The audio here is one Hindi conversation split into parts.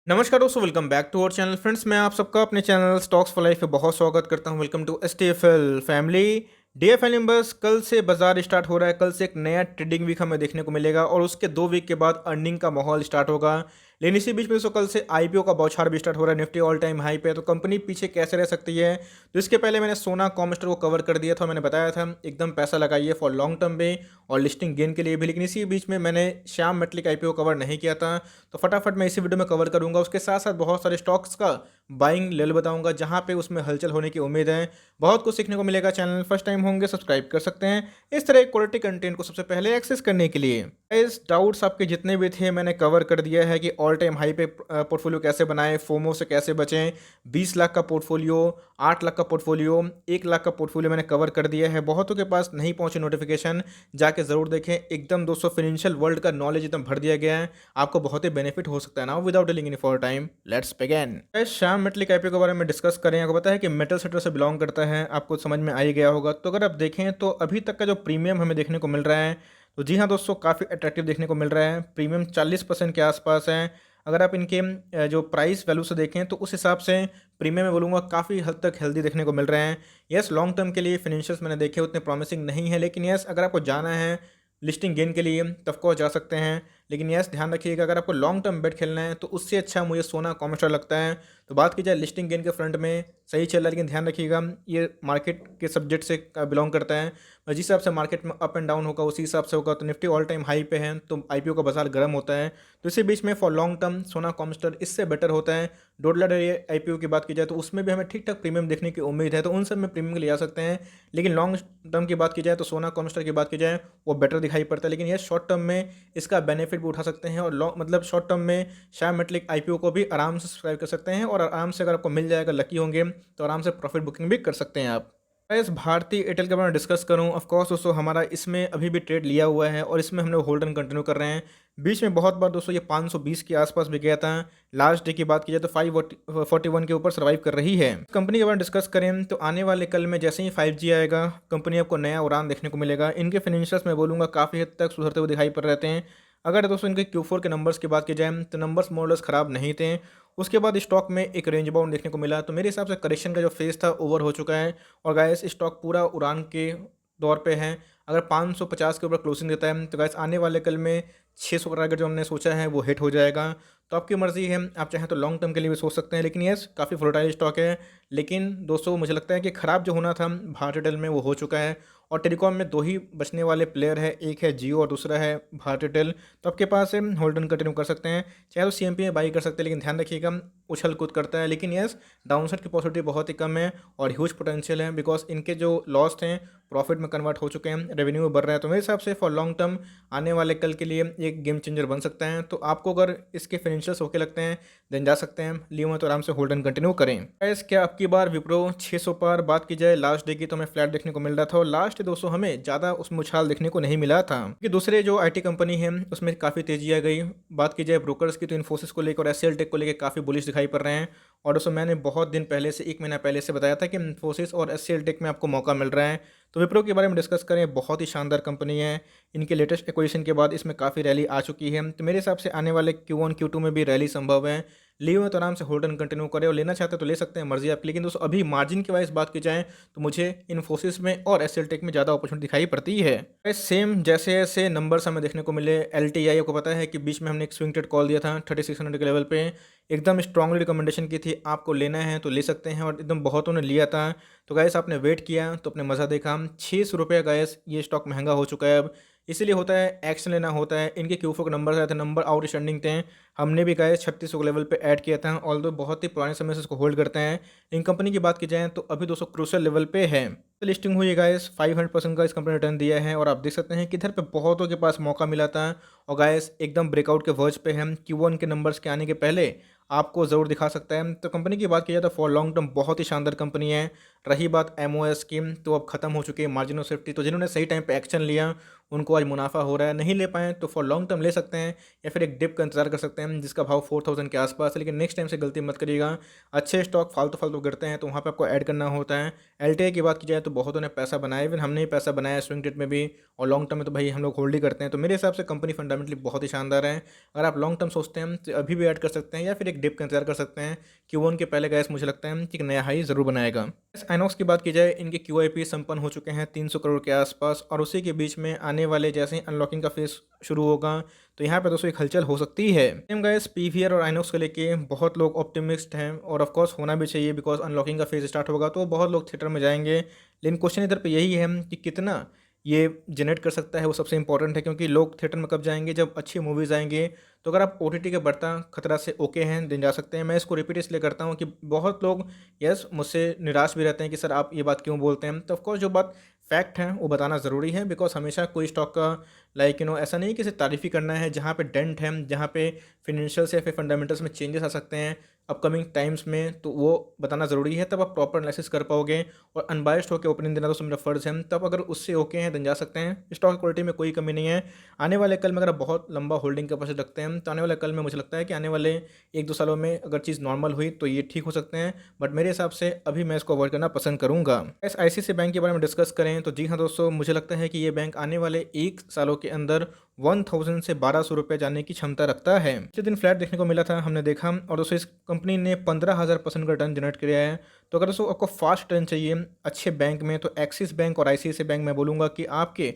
नमस्कार दोस्तों, welcome back to our channel. Friends, मैं आप सबका अपने चैनल स्टॉक्स फॉर लाइफ पे बहुत स्वागत करता हूं। Welcome to STFL family. DFL members, कल से बाजार स्टार्ट हो रहा है। कल से एक नया ट्रेडिंग वीक हमें देखने को मिलेगा और उसके 2 वीक के बाद अर्निंग का माहौल स्टार्ट होगा। लेकिन इसी बीच में दोस्तों कल से आईपीओ का बौछार भी स्टार्ट हो रहा है। निफ्टी ऑल टाइम हाई पे है, तो कंपनी पीछे कैसे रह सकती है। तो इसके पहले मैंने सोना कॉमस्टर को कवर कर दिया था। मैंने बताया था एकदम पैसा लगाइए फॉर लॉन्ग टर्म में और लिस्टिंग गेन के लिए भी। लेकिन इसी बीच में मैंने श्याम मेटलिक आईपीओ कवर नहीं किया था, तो फटाफट मैं इसी वीडियो में कवर करूंगा। उसके साथ साथ बहुत सारे स्टॉक्स का बाइंग लेवल बताऊंगा जहां पे उसमें हलचल होने की उम्मीद है। बहुत कुछ सीखने को मिलेगा। चैनल फर्स्ट टाइम होंगे सब्सक्राइब कर सकते हैं इस तरह क्वालिटी कंटेंट को सबसे पहले एक्सेस करने के लिए। इस डाउट्स आपके जितने भी थे मैंने कवर कर दिया है कि ऑल टाइम हाई पे पोर्टफोलियो कैसे बनाएं, फोमो से कैसे बचें। 20 लाख का पोर्टफोलियो, 8 लाख का पोर्टफोलियो, 1 लाख का पोर्टफोलियो मैंने कवर कर दिया है। बहुतों के पास नहीं पहुंचे नोटिफिकेशन, जाके ज़रूर देखें। एकदम दोस्तों फाइनेंशियल वर्ल्ड का नॉलेज एकदम भर दिया गया है, आपको बहुत ही बेनिफिट हो सकता है। Now without dealing any for time, let's begin. Shyam metallic IPO के बारे में डिस्कस करें। आपको पता है कि मेटल सेक्टर से बिलोंग करता है, आपको समझ में आ ही गया होगा। तो अगर आप देखें तो अभी तक का जो प्रीमियम हमें देखने को मिल रहा है, तो जी हाँ दोस्तों, काफ़ी अट्रैक्टिव देखने को मिल रहा है। प्रीमियम 40% के आसपास है। अगर आप इनके जो प्राइस वैल्यू से देखें तो उस हिसाब से प्रीमियम में बोलूँगा काफ़ी हद तक हेल्दी देखने को मिल रहे हैं। यस, लॉन्ग टर्म के लिए फिनेंशियल्स मैंने देखे उतने प्रॉमिसिंग नहीं है, लेकिन यस अगर आपको जाना है लिस्टिंग गेन के लिए तब को जा सकते हैं। लेकिन यस ध्यान रखिएगा, अगर आपको लॉन्ग टर्म बेट खेलना है तो उससे अच्छा मुझे सोना कॉमस्टर लगता है। तो बात की जाए लिस्टिंग गेन के फ्रंट में सही चल रहा है, लेकिन ध्यान रखिएगा ये मार्केट के सब्जेक्ट से बिलोंग करता है। जिस हिसाब से मार्केट में अप एंड डाउन होगा उसी हिसाब से होगा। तो निफ्टी ऑल टाइम हाई पे है तो आईपीओ का बाजार गर्म होता है। तो इसी बीच में फॉर लॉन्ग टर्म सोना कॉमस्टर इससे बेटर होता है। डोडला डेयरी आईपीओ की बात की जाए तो उसमें भी हमें ठीक ठाक प्रीमियम देखने की उम्मीद है, तो उन सब में प्रीमियम ले जा सकते हैं। लेकिन लॉन्ग टर्म की बात की जाए तो सोना कॉमस्टर की बात की जाए वो बेटर दिखाई पड़ता है। लेकिन ये शॉर्ट टर्म में इसका बेनिफिट भी उठा सकते हैं और लॉन्ग मतलब शॉर्ट टर्म में श्याम मेटलिक आईपीओ को भी आराम से सब्सक्राइब कर सकते हैं और आराम से अगर आपको मिल जाएगा, लकी होंगे तो आराम से प्रॉफिट बुकिंग भी कर सकते हैं आप। इस भारतीय एयरटेल के बारे में डिस्कस करूं, ऑफ कोर्स दोस्तों हमारा इसमें अभी भी ट्रेड लिया हुआ है और इसमें हमने होल्ड एंड कंटिन्यू कर रहे हैं। बीच में बहुत बार दोस्तों ये 520 के आसपास भी गया था। लास्ट डे की बात की जाए तो 541 के ऊपर सर्वाइव कर रही है। कंपनी के बारे में डिस्कस करें तो आने वाले कल में जैसे ही 5G आएगा कंपनी आपको नया उड़ान देखने को मिलेगा। इनके फाइनेंशियल्स में बोलूँगा काफ़ी हद तक सुधरते हुए दिखाई पड़ रहे हैं। अगर दोस्तों इनके Q4 के नंबर्स की बात की जाए तो नंबर्स मोरलेस ख़राब नहीं थे। उसके बाद स्टॉक में एक रेंज बाउंड देखने को मिला, तो मेरे हिसाब से करेक्शन का जो फेज था ओवर हो चुका है और गाइस स्टॉक पूरा उड़ान के दौर पे है। अगर 550 के ऊपर क्लोजिंग देता है तो गाइस आने वाले कल में 600 का टारगेट जो हमने सोचा है वो हिट हो जाएगा। तो आपकी मर्जी है, आप चाहें तो लॉन्ग टर्म के लिए भी सोच सकते हैं। लेकिन यस काफ़ी वोलेटाइल स्टॉक है। लेकिन दोस्तों मुझे लगता है कि ख़राब जो होना था भारत एयरटेल में वो हो चुका है और टेलीकॉम में दो ही बचने वाले प्लेयर है, एक है जियो और दूसरा है भारत एयरटेल। तो आपके पास है होल्ड एंड कंटिन्यू कर सकते हैं, चाहे तो सीएमपी में बाई कर सकते हैं। लेकिन ध्यान रखिएगा उछल कूद करता है। लेकिन यस डाउनसाइड की पॉसिबिलिटी बहुत ही कम है और ह्यूज पोटेंशियल है, बिकॉज इनके जो लॉस थे प्रॉफिट में कन्वर्ट हो चुके हैं, रेवेन्यू में बढ़ रहा है। तो मेरे हिसाब से फॉर लॉन्ग टर्म आने वाले कल के लिए एक गेम चेंजर बन सकता है। तो आपको अगर इसके फाइनेंशियल्स ओके लगते हैं देन जा सकते हैं, लिए हुए तो आराम से होल्ड एंड कंटिन्यू करें। गाइस क्या आपकी बार विप्रो 600 पर बात की जाए लास्ट डे की तो हमें फ्लैट देखने को मिल रहा था और लास्ट डे दोस्तों हमें ज़्यादा उसमें उछाल देखने को नहीं मिला था कि दूसरे जो आईटी कंपनी है उसमें काफ़ी तेजी आ गई। बात की जाए ब्रोकर्स की तो इन्फोसिस को लेकर और एसएल टेक को लेकर काफ़ी बुलिश दिखाई पड़ रहे हैं। और दोस्तों मैंने बहुत दिन पहले से 1 महीना पहले से बताया था कि इन्फोसिस और एसएल टेक में आपको मौका मिल रहा है। तो विप्रो के बारे में डिस्कस करें, बहुत ही शानदार कंपनी है। इनके लेटेस्ट एक्विजिशन के बाद इसमें काफ़ी रैली आ चुकी है। तो मेरे हिसाब से आने वाले Q1 Q2 में भी रैली संभव है। लिए हुए तो आराम से होल्ड एंड कंटिन्यू करें और लेना चाहते हैं तो ले सकते हैं, मर्जी आपकी। लेकिन दोस्तों अभी मार्जिन की वाइज बात की जाए तो मुझे इन्फोसिस में और एसएल टेक में ज़्यादा अपॉर्चुनिटी दिखाई पड़ती है। सेम जैसे ऐसे नंबर्स हमें देखने को मिले LTI, आपको पता है कि बीच में हमने एक स्विंग ट्रेड कॉल दिया था 3600 के लेवल पे, एकदम स्ट्रांगली रिकमेंडेशन की थी आपको लेना है तो ले सकते हैं और एकदम बहुतों ने लिया था। तो गैस आपने वेट किया तो अपने मज़ा देखा। 600 रुपये गैस ये स्टॉक महंगा हो चुका है अब, इसीलिए होता है एक्शन लेना होता है। इनके Q4 के नंबर आए थे, नंबर आउटस्टैंडिंग थे। हमने भी गए 3600 के लेवल पे ऐड किया था, ऑल्दो बहुत ही पुराने समय से इसको होल्ड करते हैं। इन कंपनी की बात की जाए तो अभी 200 क्रूशियल लेवल पे है। तो लिस्टिंग हुई है गाइस, 500% का इस कंपनी ने रिटर्न दिया है और आप देख सकते हैं कि इधर पे बहुतों के पास मौका मिला था और गाइस एकदम ब्रेकआउट के वर्ज पे हम Q1 के नंबर्स के आने के पहले आपको ज़रूर दिखा सकता है। तो कंपनी की बात की जाए तो फॉर लॉन्ग टर्म बहुत ही शानदार कंपनी है। रही बात एमओएस की, तो अब खत्म हो चुकी है मार्जिन ऑफ सेफ्टी। तो जिन्होंने सही टाइम पे एक्शन लिया उनको आज मुनाफा हो रहा है, नहीं ले पाएँ तो फॉर लॉन्ग टर्म ले सकते हैं या फिर एक डिप का इंतजार कर सकते हैं जिसका भाव 4000 के आसपास है। लेकिन नेक्स्ट टाइम से गलती मत करिएगा, अच्छे स्टॉक फालतू गिरते हैं तो वहाँ पे आपको ऐड करना होता है। एलटीआई की बात की जाए तो बहुतों ने पैसा बनाया, इवन हमने ही पैसा बनाया स्विंग ट्रेड में भी, और लॉन्ग टर्म में तो भाई हम लोग होल्ड ही करते हैं। तो मेरे हिसाब से कंपनी फंडामेंटली बहुत ही शानदार है। अगर आप लॉन्ग टर्म सोचते हैं तो अभी भी ऐड कर सकते हैं या फिर एक डिप का इंतजार कर सकते हैं कि वो उनके पहले गैस मुझे लगता है कि एक नया हाई ज़रूर बनाएगा। आइनॉक्स की बात की जाए, इनके क्यूआईपी संपन्न हो चुके हैं 300 करोड़ के आसपास, और उसी के बीच में आने वाले जैसे ही अनलॉकिंग का फेस शुरू होगा तो यहाँ पे दोस्तों एक हलचल हो सकती है। सेम गाइस पीवीआर और आइनॉक्स को लेके बहुत लोग ऑप्टिमिस्ट हैं, और ऑफ कोर्स होना भी चाहिए बिकॉज अनलॉकिंग का फेज स्टार्ट होगा तो बहुत लोग थिएटर में जाएंगे। लेकिन क्वेश्चन इधर पे यही है कि कितना ये जनरेट कर सकता है, वो सबसे इंपॉर्टेंट है, क्योंकि लोग थिएटर में कब जाएंगे जब अच्छी मूवीज़ आएंगे। तो अगर आप ओटीटी के बढ़ता खतरा से ओके हैं दिन जा सकते हैं। मैं इसको रिपीट इसलिए करता हूँ कि बहुत लोग यस मुझसे निराश भी रहते हैं कि सर आप ये बात क्यों बोलते हैं। तो ऑफकोर्स जो बात फैक्ट है वो बताना ज़रूरी है, बिकॉज हमेशा कोई स्टॉक का ऐसा नहीं कि सिर्फ तारीफ़ ही करना है। जहाँ पे डेंट है, जहाँ पे फिनेंशियल्स या फिर फंडामेंटल्स में चेंजेस आ सकते हैं अपकमिंग टाइम्स में, तो वो बताना ज़रूरी है, तब आप प्रॉपर एनालिसिस कर पाओगे। और अनबायस्ड होकर ओपिनियन देना तो मेरा फ़र्ज़ है। तब अगर उससे ओके हैं दिन जा सकते हैं। स्टॉक क्वालिटी में कोई कमी नहीं है। आने वाले कल में अगर आप बहुत लंबा होल्डिंग कैपेसिटी रखते हैं तो आने वाले कल में मुझे लगता है कि आने वाले 1-2 सालों में अगर चीज़ नॉर्मल हुई तो ये ठीक हो सकते हैं। बट मेरे हिसाब से अभी मैं इसको अवॉइड करना पसंद करूँगा। इस आईसीआईसीआई बैंक के बारे में डिस्कस करें तो जी हाँ दोस्तों, मुझे लगता है कि ये बैंक आने वाले 1 सालों के अंदर 1000 से 1200 रुपये जाने की क्षमता रखता है। पिछले दिन फ्लैट देखने को मिला था, हमने देखा, और दोस्तों इस कंपनी ने 15,000% का रिटर्न जनरेट किया है। तो अगर दोस्तों आपको फास्ट रिटर्न चाहिए अच्छे बैंक में तो एक्सिस बैंक और आईसीआईसीआई बैंक मैं बोलूँगा कि आपके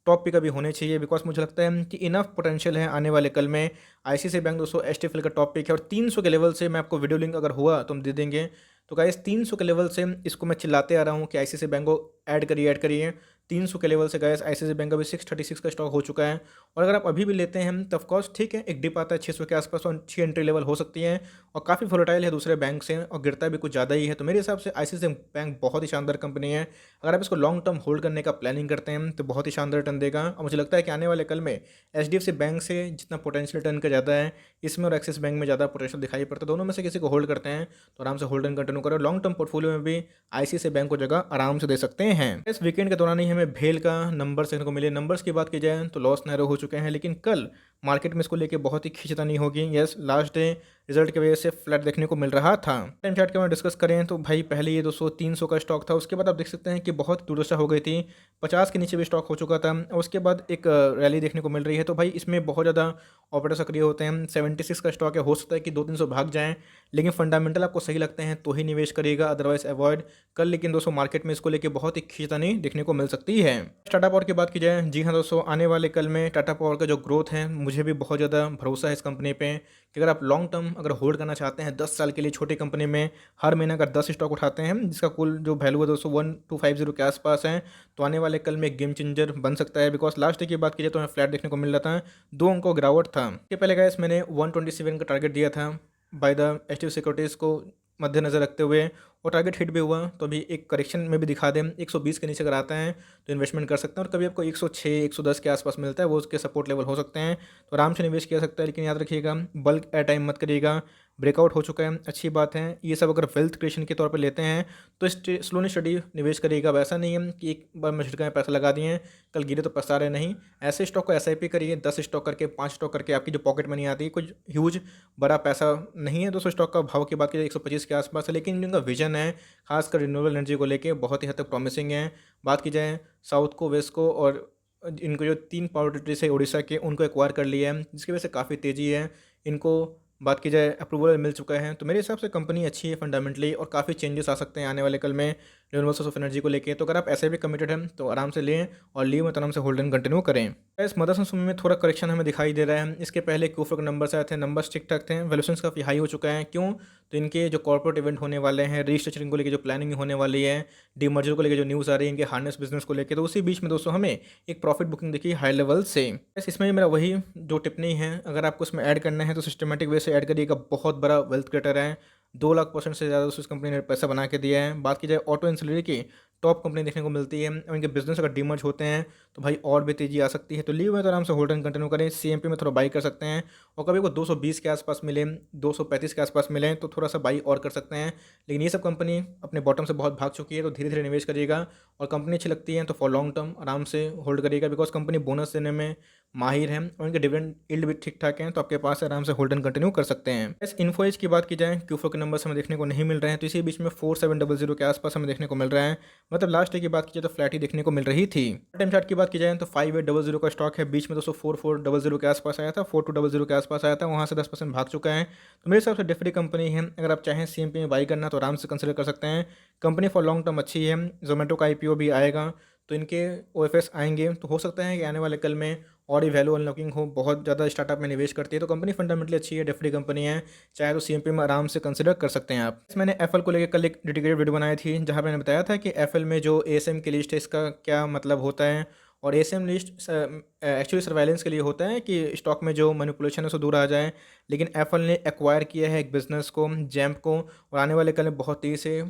टॉप पिक अभी होने चाहिए, बिकॉज मुझे लगता है कि इनफ पोटेंशियल है आने वाले कल में। आईसीआईसीआई बैंक दोस्तों एचटीएफएल का टॉप पिक है, और 300 के लेवल से मैं आपको वीडियो लिंक अगर हुआ तो हम दे देंगे। तो गाइस 300 के लेवल से इसको मैं चिल्लाते आ रहा हूँ कि आईसीआईसीआई बैंक को ऐड करिए। 300 के लेवल से गाइस आईसीआईसीआई बैंक अभी 636 का स्टॉक हो चुका है, और अगर आप अभी भी लेते हैं तो ऑफकोर्स ठीक है, एक डिप आता है 600 के आसपास और अच्छी एंट्री लेवल हो सकती है, और काफ़ी वोलेटाइल है दूसरे बैंक से और गिरता भी कुछ ज़्यादा ही है। तो मेरे हिसाब से आईसीआईसीआई बैंक बहुत ही शानदार कंपनी है। अगर आप इसको लॉन्ग टर्म होल्ड करने का प्लानिंग करते हैं तो बहुत ही शानदार रिटर्न देगा। और मुझे लगता है कि आने वाले कल में एचडीएफसी बैंक से जितना पोटेंशियल रिटर्न का ज़्यादा है, इसमें और एक्सिस बैंक में ज़्यादा पोटेंशियल दिखाई पड़ता है। दोनों में से किसी को होल्ड करते हैं तो आराम से होल्ड एंड कंटिन्यू करें। लॉन्ग टर्म पोर्टफोलियो में भी आईसीआईसीआई बैंक को जगह आराम से दे सकते हैं। इस वीकेंड के दौरान ही हमें भेल का नंबर्स देखने को मिले। नंबर्स की बात की जाए तो लॉस नैरो हो चुके हैं, लेकिन कल मार्केट में इसको लेके बहुत ही खींचतानी होगी। यस, लास्ट डे रिजल्ट की वजह से फ्लैट देखने को मिल रहा था। टाइम चार्ट के बारे में डिस्कस करें तो भाई पहले ये 200-300 का स्टॉक था, उसके बाद आप देख सकते हैं कि बहुत दुर्दशा हो गई थी, 50 के नीचे भी स्टॉक हो चुका था, और उसके बाद एक रैली देखने को मिल रही है। तो भाई इसमें बहुत ज़्यादा ऑपरेटर सक्रिय होते हैं। 76 का स्टॉक है, हो सकता है कि 200-300 भाग जाएँ, लेकिन फंडामेंटल आपको सही लगते हैं तो ही निवेश करिएगा, अदरवाइज अवॉइड। कल लेकिन दोस्तों मार्केट में इसको लेके बहुत ही खींचतानी देखने को मिल सकती है। टाटा पावर की बात की जाए, जी हाँ दोस्तों, आने वाले कल में टाटा पावर का जो ग्रोथ है मुझे भी बहुत ज़्यादा भरोसा है इस कंपनी पे, कि अगर आप लॉन्ग टर्म अगर होल्ड करना चाहते हैं 10 साल के लिए छोटी कंपनी में, हर महीने अगर 10 स्टॉक उठाते हैं जिसका कुल जो वैल्यू है दोस्तों 1250 के आसपास है, तो आने वाले कल में एक गेम चेंजर बन सकता है। बिकॉज लास्ट डे की बात की जाए तो हमें फ्लैट देखने को मिल रहा था, 2 अंकों गिरावट था। इसके पहले गाइस मैंने 127 का टारगेट दिया था बाय द एचडीएफसी सिक्योरिटीज़ को मद्देनजर रखते हुए, और टारगेट हिट भी हुआ। तो अभी एक करेक्शन में भी दिखा दें 120 के नीचे अगर आता है तो इन्वेस्टमेंट कर सकते हैं, और कभी आपको 106 110 के आसपास मिलता है वो उसके सपोर्ट लेवल हो सकते हैं, तो आराम से निवेश किया सकता है। लेकिन याद रखिएगा बल्क एयर टाइम मत करिएगा। ब्रेकआउट हो चुका है, अच्छी बात है। ये सब अगर वेल्थ क्रिएशन के तौर पर लेते हैं तो स्लोली स्टडी निवेश करिएगा। वैसा नहीं है कि एक बार में झटका में पैसा लगा दिए कल गिरे तो पछता रहे, नहीं। ऐसे स्टॉक को एसआईपी करिए, 10 स्टॉक करके 5 स्टॉक करके, आपकी जो पॉकेट मनी आती है, कुछ ह्यूज बड़ा पैसा नहीं है। 200 स्टॉक का भाव की बात की 125 के आसपास है, लेकिन जिनका विजन है खासकर रिन्यूएबल एनर्जी को लेके बहुत ही हद तक प्रॉमिसिंग है। बात की जाए साउथ को, वेस्ट को, और इनको जो 3 पावर टेरिटरीज है उड़ीसा के, उनको एक्वायर कर लिया है, जिसकी वजह से काफ़ी तेज़ी है। इनको बात की जाए अप्रूवल मिल चुका है, तो मेरे हिसाब से कंपनी अच्छी है फंडामेंटली, और काफ़ी चेंजेस आ सकते हैं आने वाले कल में रिन्यूएबल सोर्स ऑफ एनर्जी को लेके। तो अगर आप ऐसे भी कमिटेड हैं तो आराम से लें, और लीव में आराम से होल्ड एंड कंटिन्यू करें। इस मदरसन समय में थोड़ा करेक्शन हमें दिखाई दे रहा है। इसके पहले क्यूफर के नंबर्स आए थे, नंबर्स ठीक ठाक थे, वैल्यूएशंस काफ़ी हाई हो चुका है। क्यों? तो इनके जो कॉर्पोरेट इवेंट होने वाले हैं, रीस्ट्रक्चरिंग को लेकर जो प्लानिंग होने वाली है, डीमर्जर को लेकर जो न्यूज़ आ रही है इनके हार्नेस बिजनेस को लेकर, तो उसी बीच में दोस्तों हमें एक प्रॉफिट बुकिंग दिखी हाई लेवल से। बस इसमें मेरा वही जो टिप्पणी है, अगर आपको इसमें ऐड करना है तो सिस्टमेटिक वे से ऐड करिएगा, बहुत बड़ा वेल्थ क्रिएटर है। 2 लाख% से ज़्यादा उस कंपनी ने पैसा बना के दिया है। बात की जाए ऑटो एंसिलरी की, टॉप कंपनी देखने को मिलती है और इनके बिजनेस अगर डीमर्ज होते हैं तो भाई और भी तेज़ी आ सकती है। तो लिए हुए तो आराम से होल्ड एंड कंटिन्यू करें, सीएमपी में थोड़ा बाई कर सकते हैं और कभी को 220 के आसपास मिले, 235 के आसपास मिले तो थोड़ा सा बाई और कर सकते हैं। लेकिन ये सब कंपनी अपने बॉटम से बहुत भाग चुकी है, तो धीरे धीरे निवेश करिएगा और कंपनी अच्छी लगती है तो फॉर लॉन्ग टर्म आराम से होल्ड करिएगा, बिकॉज कंपनी बोनस देने में माहिर है और इनके डिविडेंड यील्ड भी ठीक ठाक है, तो आपके पास आराम से होल्ड एंड कंटिन्यू कर सकते हैं। इस इन्फोएज की बात की जाए, Q4 के नंबर्स हमें देखने को नहीं मिल रहे हैं, तो इसी बीच में 4700 के आसपास हमें देखने को मिल रहा है। मतलब लास्ट डे की बात की जाए तो फ्लैट ही देखने को मिल रही थी। टाइम चार्ट की बात की जाए तो 5800 का स्टॉक है, बीच में दोस्तों 4400 के आसपास आया था, 4200 के आसपास आया था, वहाँ से 10% भाग चुका है। तो मेरे हिसाब से डिफरी कंपनी है, अगर आप चाहें सीएमपी में बाई करना तो आराम से कंसिडर कर सकते हैं। कंपनी फॉर लॉन्ग टर्म अच्छी है, जोमेटो का आईपीओ भी आएगा तो इनके ओएफएस आएंगे, तो हो सकता है कि आने वाले कल में और ही वैल्यू अनलॉकिंग हो। बहुत ज़्यादा स्टार्टअप में निवेश करती है तो कंपनी फंडामेंटली अच्छी है, डेफिनेटली कंपनी है, चाहे तो सीएमपी में आराम से कंसिडर कर सकते हैं आप। मैंने एफएल को लेकर कल एक डेडिकेटेड वीडियो बनाई थी जहाँ मैंने बताया था कि एफएल में जो एएसएम की लिस्ट है इसका क्या मतलब होता है। और एएसएम लिस्ट एक्चुअली सर्वेलेंस के लिए होता है कि स्टॉक में जो मैनिपुलेशन है उससे दूर आ जाए। लेकिन एफएल ने एक्वायर किया है एक बिजनेस को, जैम्प को, और आने वाले कल में बहुत तेज़ी से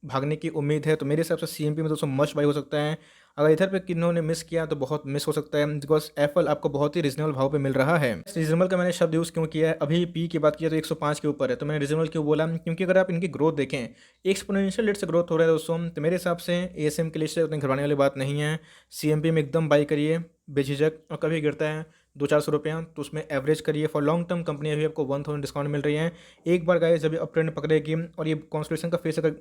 भागने की उम्मीद है। तो मेरे हिसाब से सीएमपी में दोस्तों मस्ट बाई हो सकता है। अगर इधर पे किन्होंने मिस किया तो बहुत मिस हो सकता है, बिकॉज एप्पल आपको बहुत ही रीजनेबल भाव पे मिल रहा है। रीजनेबल का मैंने शब्द यूज़ क्यों किया है, अभी पी की बात किया तो 105 के ऊपर है, तो मैंने रीजनेबल क्यों बोला, क्योंकि अगर आप इनकी ग्रोथ देखें एक्सपोनेंशियल रेट से ग्रोथ हो रहा है दोस्तों, तो मेरे हिसाब से एएसएम के लिए से उतनी घबराने वाली बात नहीं है। सीएमपी में एकदम बाई करिए बेझिझक, और कभी गिरता है 200-400 रुपया तो उसमें एवरेज करिए। फॉर लॉन्ग टर्म कंपनी अभी आपको 1000 डिस्काउंट मिल रही है। एक बार गाइस जब अप ट्रेंड पकड़ेगी और ये कॉन्स्टिट्यूशन का फेस अगर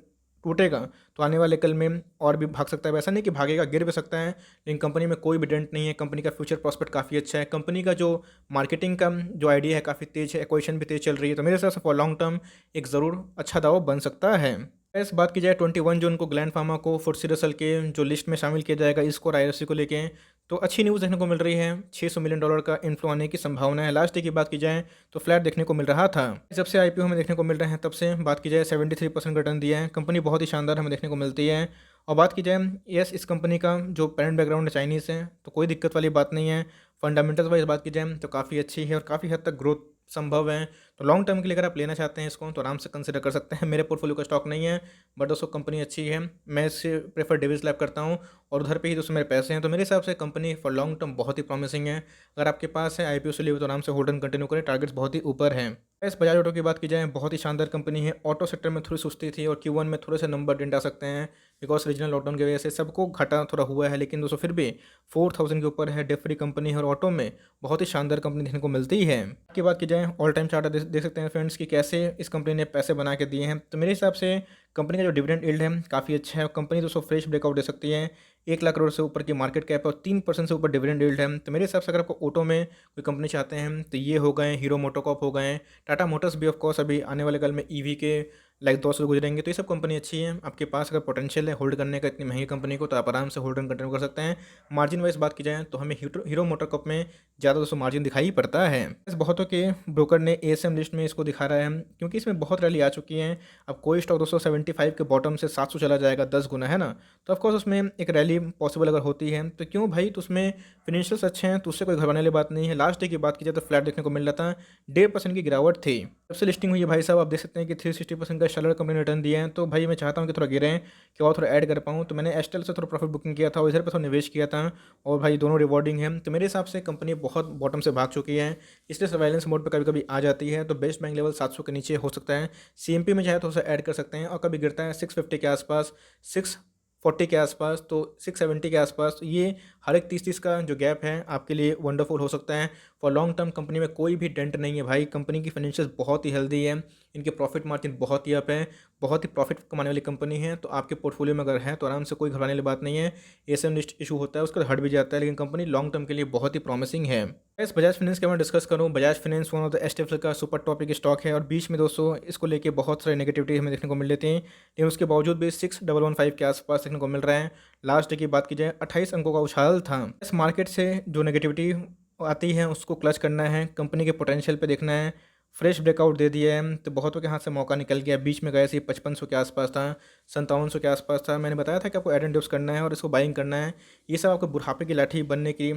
टूटेगा तो आने वाले कल में और भी भाग सकता है। वैसा नहीं कि भागेगा, गिर भी सकता है, लेकिन कंपनी में कोई भी डेंट नहीं है। कंपनी का फ्यूचर प्रॉस्पेक्ट काफ़ी अच्छा है, कंपनी का जो मार्केटिंग का जो आइडिया है काफ़ी तेज़ है, एक्विजिशन भी तेज़ चल रही है। तो मेरे हिसाब से फॉर लॉन्ग टर्म एक ज़रूर अच्छा दाव बन सकता है। इस बात की जाए 21 जून को ग्लैंड फार्मा को फुटसी रसल के जो लिस्ट में शामिल किया जाएगा, इसको आईआरसी को लेके तो अच्छी न्यूज़ देखने को मिल रही है। $600 मिलियन का इन्फ्लो आने की संभावना है। लास्ट डे की बात की जाए तो फ्लैट देखने को मिल रहा था। जब से आईपीओ हमें देखने को मिल रहे हैं तब से बात की जाए 73% रिटर्न दिया है, कंपनी बहुत ही शानदार हमें देखने को मिलती है। और बात की जाए यस, इस कंपनी का जो पेरेंट बैकग्राउंड है चाइनीज़ है, तो कोई दिक्कत वाली बात नहीं है। फंडामेंटल्स वाइज बात की जाए तो काफ़ी अच्छी है और काफ़ी हद तक ग्रोथ संभव है। तो लॉन्ग टर्म के लिए अगर आप लेना चाहते हैं इसको तो आराम से कंसिडर कर सकते हैं। मेरे पोर्टफोलियो का स्टॉक नहीं है, बट दोस्तों कंपनी अच्छी है, मैं इससे प्रेफर डेविस लैब करता हूँ और उधर पे ही दोस्तों मेरे पैसे हैं। तो मेरे हिसाब से कंपनी फॉर लॉन्ग टर्म बहुत ही प्रॉमिसिंग है। अगर आपके पास है आईपीओ से लिए तो आराम से होल्ड एंड कंटिन्यू करें, टारगेट्स बहुत ही ऊपर हैं। इस बजाज ऑटो की बात की जाए बहुत ही शानदार कंपनी है। ऑटो सेक्टर में थोड़ी सुस्ती थी और Q1 में थोड़े से नंबर डेंट आ सकते हैं, बिकॉज रीजनल लॉकडाउन की वजह से सबको घाटा थोड़ा हुआ है। लेकिन दोस्तों फिर भी 4000 के ऊपर है, डेट फ्री कंपनी है और ऑटो में बहुत ही शानदार कंपनी देखने को मिलती है। की बात की जाए ऑल टाइम चार्ट देख सकते हैं फ्रेंड्स कि कैसे इस कंपनी ने पैसे बना के दिए हैं। तो मेरे हिसाब से कंपनी का जो डिविडेंड यील्ड है काफ़ी अच्छा है। कंपनी दोस्तों फ्रेश ब्रेकआउट दे सकती है, 1 लाख करोड़ से ऊपर की मार्केट कैप है और 3% से ऊपर डिविडेंड यील्ड है। तो मेरे हिसाब से अगर आपको ऑटो में कोई कंपनी चाहते हैं तो ये हो गए, हीरो मोटोकॉर्प हो गए, टाटा मोटर्स भी ऑफ कोर्स अभी आने वाले कल में ईवी के लाइक 200 गुजरेंगे, तो ये सब कंपनी अच्छी है। आपके पास अगर पोटेंशियल है होल्ड करने का इतनी महंगी कंपनी को, तो आप आराम से होल्ड एंड कंटिन्यू कर सकते हैं। मार्जिन वाइज बात की जाए तो हमें हीरो मोटोकॉर्प में ज़्यादा दोस्तों मार्जिन दिखाई पड़ता है। इस बहुतों के ब्रोकर ने एएसएम लिस्ट में इसको दिखा रहा है, क्योंकि इसमें बहुत रैली आ चुकी है। अब कोई स्टॉक 275 के बॉटम से 700 चला जाएगा, 10 गुना है ना, तो ऑफकोर्स उसमें एक रैली पॉसिबल अगर होती है तो क्यों भाई, तो उसमें फिनेंशियल्स अच्छे हैं तो उससे कोई घबराने वाली बात नहीं है। लास्ट डे की बात की जाए तो फ्लैट देखने को मिल रहा था, 1.5% की गिरावट थी। जब से लिस्टिंग हुई है भाई साहब, आप देख सकते हैं कि 360% का स्टैंडर्ड कंपनी ने रिटर्न दिया है। तो भाई मैं चाहता हूँ कि थोड़ा गिरें कि और थोड़ा ऐड कर पाऊँ, तो मैंने एस्टेल से थोड़ा प्रॉफिट बुकिंग किया था और इधर पर थोड़ा निवेश किया था, और भाई दोनों रिवॉर्डिंग है। तो मेरे हिसाब से कंपनी बहुत बॉटम से भाग चुकी है, इसलिए सर्वाइलेंस मोड पर कभी कभी आ जाती है। तो बेस्ट बैंक लेवल 700 के नीचे हो सकता है, सीएमपी में चाहे तो उसे ऐड कर सकते हैं, और कभी गिरता है 650 के आसपास, 640 के आसपास, तो 670 के आसपास। तो ये हर एक 30-30 का जो गैप है आपके लिए वंडरफुल हो सकता है। फॉर लॉन्ग टर्म कंपनी में कोई भी डेंट नहीं है भाई, कंपनी की फाइनेंशियल बहुत ही हेल्दी है, इनके प्रॉफिट मार्जिन बहुत ही अप है, बहुत ही प्रॉफिट कमाने वाली कंपनी है। तो आपके पोर्टफोलियो में अगर है तो आराम से कोई घबराने वाली बात नहीं है। एएसएम लिस्ट इशू होता है उसका हट भी जाता है, लेकिन कंपनी लॉन्ग टर्म के लिए बहुत ही प्रॉमिसिंग है। इस बजाज फाइनेंस के मैं डिस्कस करूँ, Bajaj Finance one of the STFL का सुपर टॉपिक स्टॉक है, और बीच में दोस्तों इसको लेके बहुत सारे नेगेटिविटी हमें देखने को मिल लेते हैं, लेकिन उसके बावजूद भी 6115 के आसपास देखने को मिल रहा है। लास्ट डे की बात की जाए 28 अंकों का उछाल था। इस मार्केट से जो नेगेटिविटी आती है उसको क्लच करना है, कंपनी के पोटेंशियल पे देखना है। फ्रेश ब्रेकआउट दे दिया है तो बहुतों के हाथ से मौका निकल गया। बीच में गए से 5500 के आसपास था, 5700 के आसपास था। मैंने बताया था कि आपको एड एंड डिप्स करना है और इसको बाइंग करना है, ये सब आपको बुढ़ापे की लाठी बनने की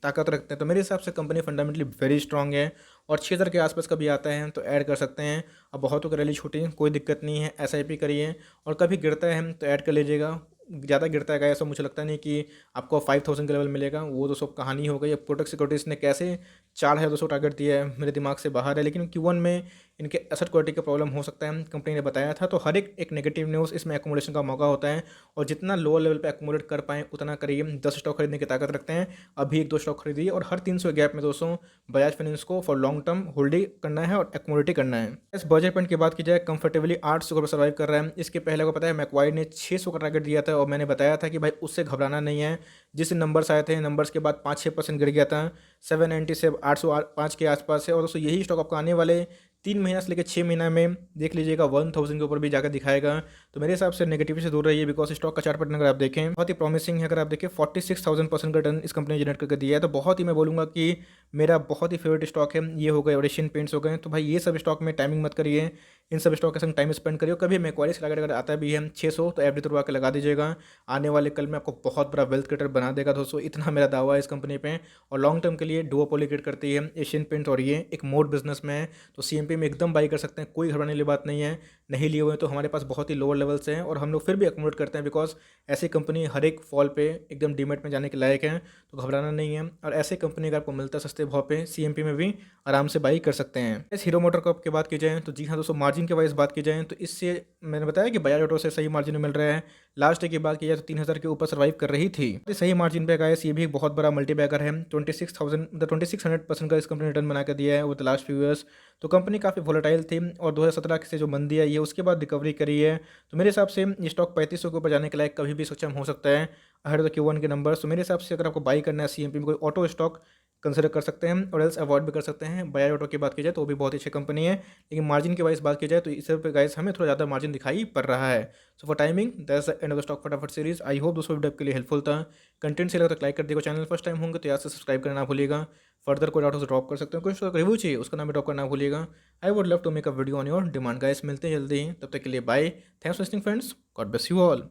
ताकत रखते हैं। तो मेरे हिसाब से कंपनी फंडामेंटली वेरी स्ट्रांग है और 6000 के आसपास कभी आता है तो ऐड कर सकते हैं। अब बहुतों की रैली छूटी, कोई दिक्कत नहीं है, एसआईपी करिए। और कभी गिरता है तो ऐड कर लीजिएगा। ज़्यादा गिरता है ऐसा मुझे लगता नहीं कि आपको 5000 के लेवल मिलेगा, वो तो सब कहानी हो गई। अब कोटक सिक्योरिटीज़ ने कैसे 4200 टारगेट दिया है मेरे दिमाग से बाहर है, लेकिन Q1 में इनके एसेट क्वालिटी का प्रॉब्लम हो सकता है, कंपनी ने बताया था। तो हर एक नेगेटिव न्यूज़ इसमें एकोमोडेशन का मौका होता है, और जितना लोअर लेवल पे एकोमोडेट कर पाएँ उतना करिए। 10 स्टॉक खरीदने की ताकत रखते हैं, अभी 1-2 स्टॉक खरीदिए। और हर 300 गैप में दोस्तों बजाज फाइनेंस को फॉर लॉन्ग टर्म होल्डिंग करना है और एकोमोडेट करना है। इस बजट पॉइंट की बात की जाए, कंफर्टेबली 800 का सर्वाइव कर रहा है। इसके पहले को पता है मैक्वाइड ने 600 का टारगेट दिया था, और मैंने बताया था कि भाई उससे घबराना नहीं है। जिस नंबर्स आए थे, नंबर्स के बाद 5-6% गिर गया था। 790 से 805 के आसपास है। और दोस्तों यही स्टॉक आपको आने वाले 3 महीना से लेकर 6 महीना में देख लीजिएगा 1000 के ऊपर भी जाकर दिखाएगा। तो मेरे हिसाब से नेगेटिविटी से दूर रहिए, बिकॉज स्टॉक का चार्ट पैटर्न अगर आप देखें बहुत ही प्रॉमिसिंग है। अगर आप देखें 46,000% का रिटर्न इस कंपनी ने जनरेट करके दिया है। तो बहुत ही मैं बोलूँगा कि मेरा बहुत ही फेवरेट स्टॉक है। ये हो गए और एशियन पेंट्स हो गए। तो भाई ये सब स्टॉक में टाइमिंग मत करिए, इन सब स्टॉक के संग टाइम स्पेंड करिए। कभी मैक्वारी से अगर आता भी है 600 तो एवरेज तुड़वा के लगा दीजिएगा। आने वाले कल में आपको बहुत बड़ा वेल्थ क्रिएटर बना देगा दोस्तों, इतना मेरा दावा है इस कंपनी पे। और लॉन्ग टर्म के लिए डुओपोली क्रिएट करती है एशियन पेंट्स, और ये एक मोड बिजनेस में है। तो सीएमपी में एकदम बाई कर सकते हैं, कोई घबराने वाली बात नहीं है। नहीं लिए हुए तो हमारे पास बहुत ही लोअर लेवल से हैं, और हम लोग फिर भी अकोमोडेट करते हैं, बिकॉज ऐसी कंपनी हर एक फॉल पे एकदम डीमेट में जाने के लायक है। तो घबराना नहीं है। और ऐसे कंपनी अगर आपको मिलता है सस्ते भाव पे, सीएमपी में भी आराम से बाई कर सकते हैं। इस हीरो मोटर कप की बात की जाए तो जी हाँ दोस्तों, मार्जिन के वाइज बात की जाए तो इससे मैंने बताया कि बजाज ऑटो से सही मार्जिन मिल रहा है। लास्ट की बात की जाए तो 3000 के ऊपर सर्वाइव कर रही थी। तो सही मार्जिन पे गाइस ये भी एक बहुत बड़ा मल्टी बैगर है। 2600% का इस कंपनी ने रिटर्न बना कर दिया है वो द लास्ट फ्यू ईयर्स। तो कंपनी काफ़ी वोलेटाइल थी, और 2017 से जो मंदी आई है उसके बाद रिकवरी करी है। तो मेरे हिसाब से ये स्टॉक 3500 के ऊपर जाने के लायक कभी भी सक्षम हो सकता है अहेड ऑफ द Q1 के नंबर्स। तो मेरे हिसाब से अगर आपको बाई करना है सीएमपी में कोई ऑटो स्टॉक कंसिडर कर सकते हैं, और एल्स अवॉइड भी कर सकते हैं। बजाज ऑटो की बात की जाए तो वो भी बहुत ही अच्छी कंपनी है, लेकिन मार्जिन की वाइज बात की जाए तो इस पे गाइस हमें थोड़ा ज़्यादा मार्जिन दिखाई पड़ रहा है। So for timing that's the end of the stock फटाफट सीरीज। आई होप दोस्तों वीडियो आपके लिए हेल्पफुल था। कंटेंट से लगा तो लाइक कर दिएगा, चैनल फर्स्ट टाइम होंगे तो याद से सब्सक्राइब करना ना भूलिएगा। फर्दर कोई डाउट हो तो ड्रॉप कर सकते हैं, कुछ रिव्यू चाहिए उसका नाम भी ड्रॉप करना भूलिएगा। I would love to make a video on your demand guys. मिलते हैं जल्दी ही, तब तक के लिए bye. Thanks for listening friends, God bless you all.